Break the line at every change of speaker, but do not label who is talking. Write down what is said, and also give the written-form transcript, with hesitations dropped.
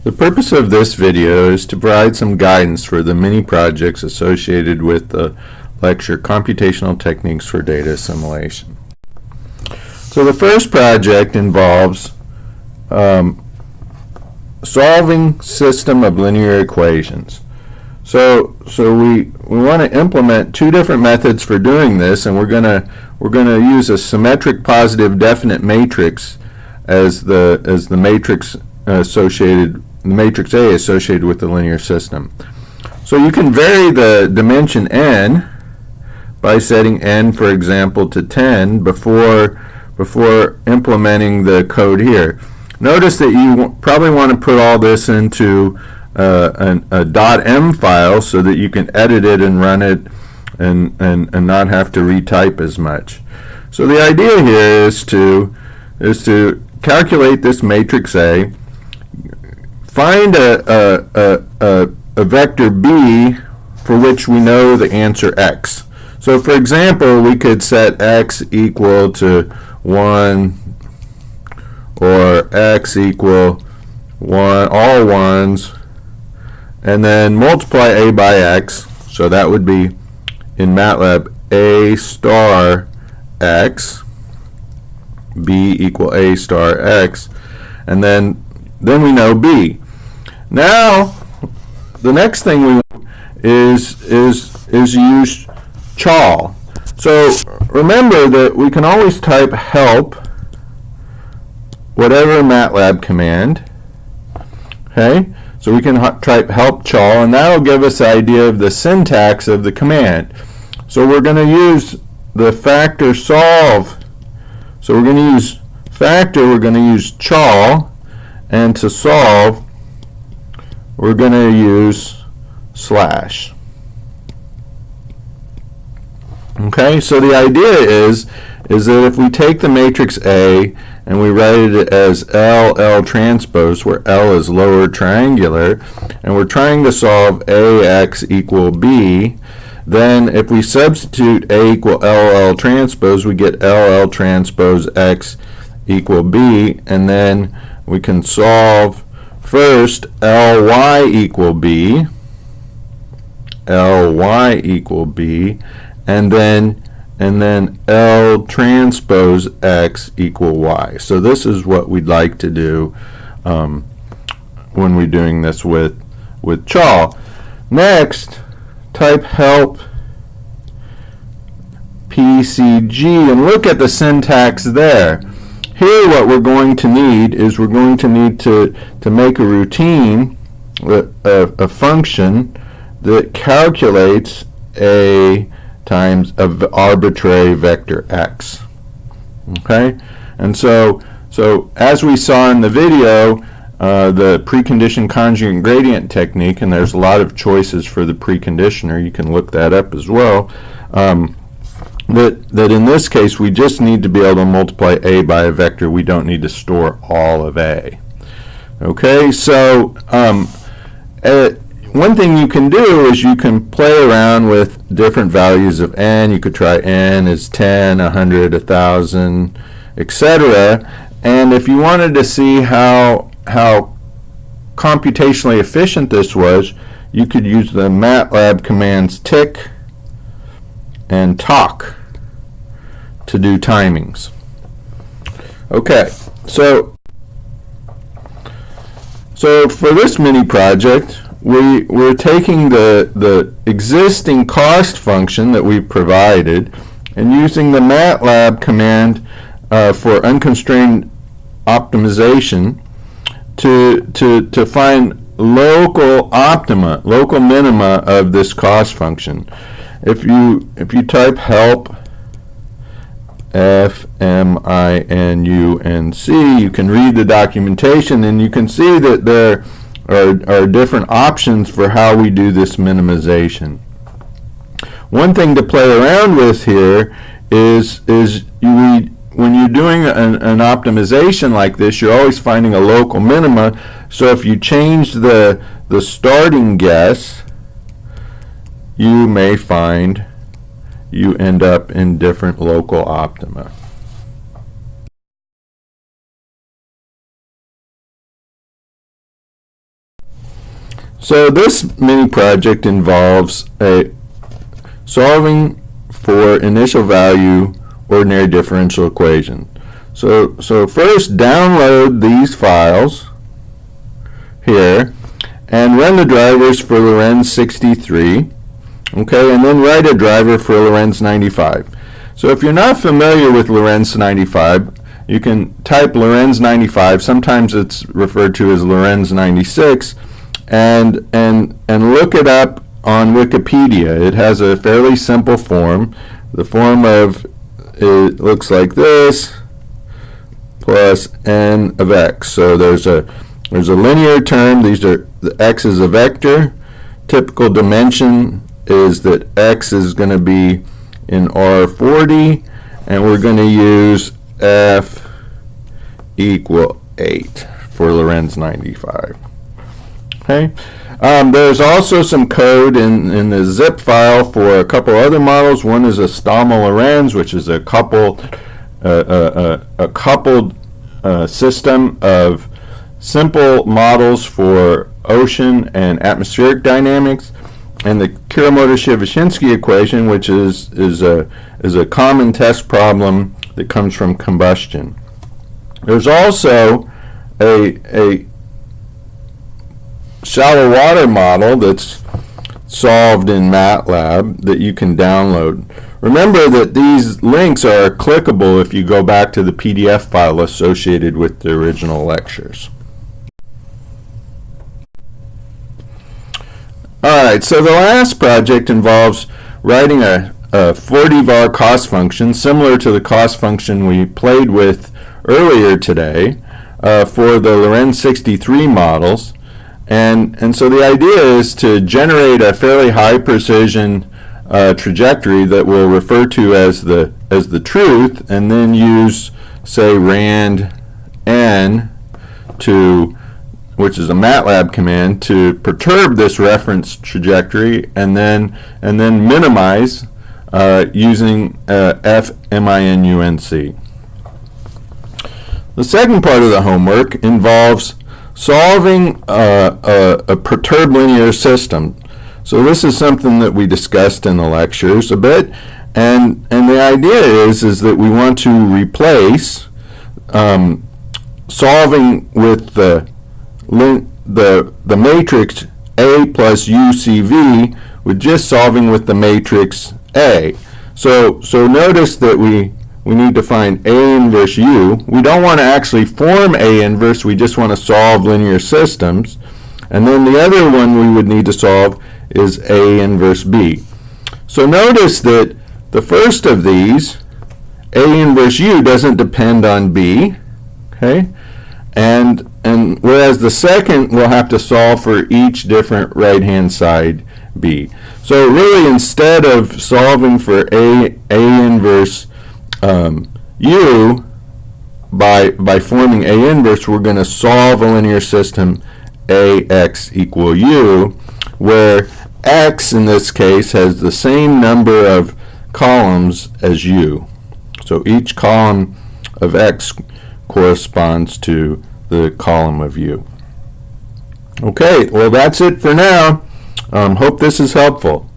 The purpose of this video is to provide some guidance for the mini projects associated with the lecture Computational Techniques for Data Assimilation. So the first project involves solving system of linear equations. So we want to implement two different methods for doing this, and we're gonna use a symmetric positive definite matrix as the matrix associated, the matrix A associated with the linear system. So you can vary the dimension n by setting n, for example, to 10 before implementing the code here. Notice that you probably want to put all this into a .m file so that you can edit it and run it and not have to retype as much. So the idea here is to calculate this matrix A, find a vector B for which we know the answer x. So for example, we could set x equal to 1 or x equal 1, all 1s, and then multiply a by x. So that would be, in MATLAB, a star x, b equal a star x, and then we know b. Now the next thing we want is use chal. So remember that we can always type help whatever MATLAB command. Okay, so we can type help chal, and that will give us an idea of the syntax of the command. So we're going to use the factor solve. So we're going to use factor, we're going to use chal, and to solve we're going to use slash. Okay, so the idea is that if we take the matrix A and we write it as L transpose, where L is lower triangular, and we're trying to solve AX equal B, then if we substitute A equal LL transpose, we get LL transpose X equal B, and then we can solve first LY equal B, LY equal B, and then L transpose X equal Y. So this is what we'd like to do when we're doing this with chal. Next, type help PCG and look at the syntax there. Here what we're going to need is we're going to need to make a routine, a function that calculates a times an arbitrary vector x. Okay, and so as we saw in the video, the precondition conjugate gradient technique, and there's a lot of choices for the preconditioner, you can look that up as well, that in this case we just need to be able to multiply a by a vector. We don't need to store all of a. Okay, so one thing you can do is you can play around with different values of n. You could try n as 10, 100, 1,000, etc. And if you wanted to see how computationally efficient this was, you could use the MATLAB commands tick and talk to do timings. Okay, so for this mini project, we're taking the existing cost function that we've provided and using the MATLAB command for unconstrained optimization to find local optima, local minima of this cost function. If you type help FMINUNC, you can read the documentation and you can see that there are different options for how we do this minimization. One thing to play around with here is when you're doing an optimization like this, you're always finding a local minima. So if you change the starting guess, you may find you end up in different local optima. So this mini project involves solving for initial value ordinary differential equation. So first download these files here and run the drivers for Lorenz 63, okay, and then write a driver for Lorenz 95. So if you're not familiar with Lorenz 95, you can type Lorenz 95, sometimes it's referred to as Lorenz 96, and look it up on Wikipedia. It has a fairly simple form. The form of it looks like this, plus n of x. So there's a linear term. The x is a vector. Typical dimension is that x is going to be in R40, and we're going to use f equal 8 for Lorenz 95. Okay. There's also some code in the zip file for a couple other models. One is a Stommel-Lorenz, which is a coupled system of simple models for ocean and atmospheric dynamics, and the Kuramoto-Shevchinski equation, which is a common test problem that comes from combustion. There's also a shallow water model that's solved in MATLAB that you can download. Remember that these links are clickable if you go back to the PDF file associated with the original lectures. Alright, so the last project involves writing a 40 var cost function similar to the cost function we played with earlier today for the Lorenz 63 models. And so the idea is to generate a fairly high precision trajectory that we'll refer to as the truth, and then use, say, rand n which is a MATLAB command, to perturb this reference trajectory and then minimize using fminunc. The second part of the homework involves solving a perturbed linear system. So this is something that we discussed in the lectures a bit, and the idea is that we want to replace solving with the matrix A plus UCV with just solving with the matrix A. So notice that we need to find A inverse U. We don't want to actually form A inverse, we just want to solve linear systems. And then the other one we would need to solve is A inverse B. So notice that the first of these, A inverse U, doesn't depend on B, okay? And whereas the second we'll have to solve for each different right-hand side B. So really, instead of solving for A inverse U by forming A inverse, we're going to solve a linear system AX equal U, where X in this case has the same number of columns as U. So each column of X corresponds to the column of U. Okay, well that's it for now. Hope this is helpful.